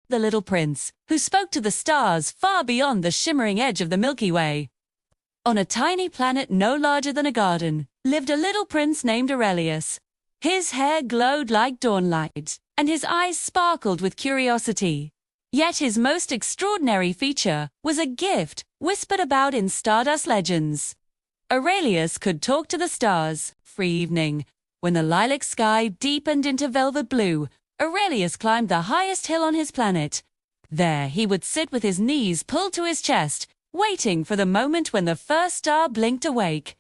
the little prince, who spoke to the stars far beyond the shimmering edge of the Milky Way. On a tiny planet no larger than a garden, lived a little prince named Aurelius. His hair glowed like dawnlight, and his eyes sparkled with curiosity. Yet his most extraordinary feature was a gift whispered about in Stardust legends. Aurelius could talk to the stars. Free evening, when the lilac sky deepened into velvet blue, Aurelius climbed the highest hill on his planet. There he would sit with his knees pulled to his chest, waiting for the moment when the first star blinked awake.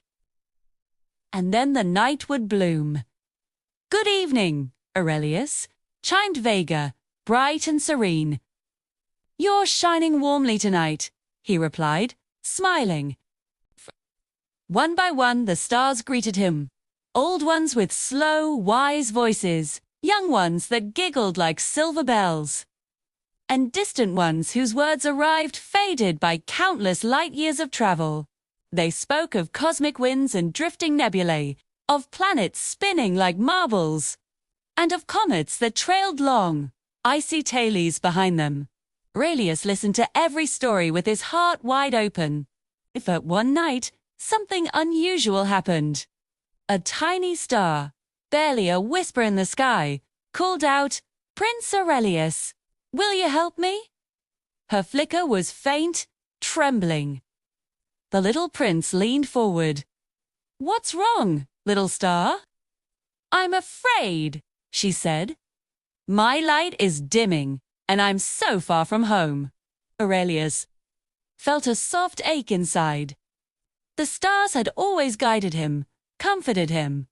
And then the night would bloom. "Good evening, Aurelius," chimed Vega, bright and serene. "You're shining warmly tonight," he replied, smiling. One by one the stars greeted him. Old ones with slow, wise voices, young ones that giggled like silver bells, and distant ones whose words arrived faded by countless light years of travel. They spoke of cosmic winds and drifting nebulae, of planets spinning like marbles, and of comets that trailed long, icy tails behind them. Aurelius listened to every story with his heart wide open. But one night, something unusual happened. A tiny star, barely a whisper in the sky, called out, "Prince Aurelius, will you help me?" Her flicker was faint, trembling. The little prince leaned forward. "What's wrong, little star?" "I'm afraid," she said. "My light is dimming, and I'm so far from home." Aurelius felt a soft ache inside. The stars had always guided him, comforted him,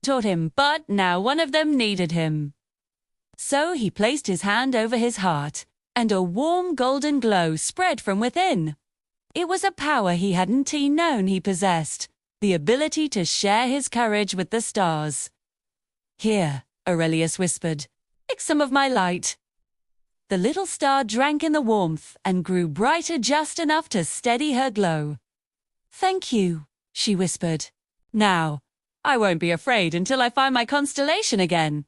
taught him, but now one of them needed him. So he placed his hand over his heart, and a warm golden glow spread from within. It was a power he hadn't known he possessed, the ability to share his courage with the stars. "Here," Aurelius whispered, "take some of my light." The little star drank in the warmth and grew brighter just enough to steady her glow. "Thank you," she whispered. "Now, I won't be afraid until I find my constellation again."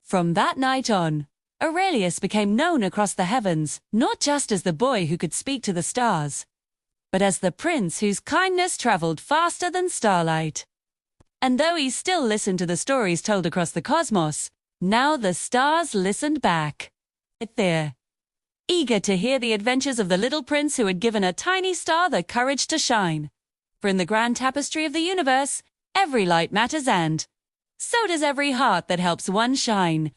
From that night on, Aurelius became known across the heavens not just as the boy who could speak to the stars, but as the prince whose kindness traveled faster than starlight. And though he still listened to the stories told across the cosmos, now the stars listened back. There, eager to hear the adventures of the little prince who had given a tiny star the courage to shine. For in the grand tapestry of the universe, every light matters, and so does every heart that helps one shine.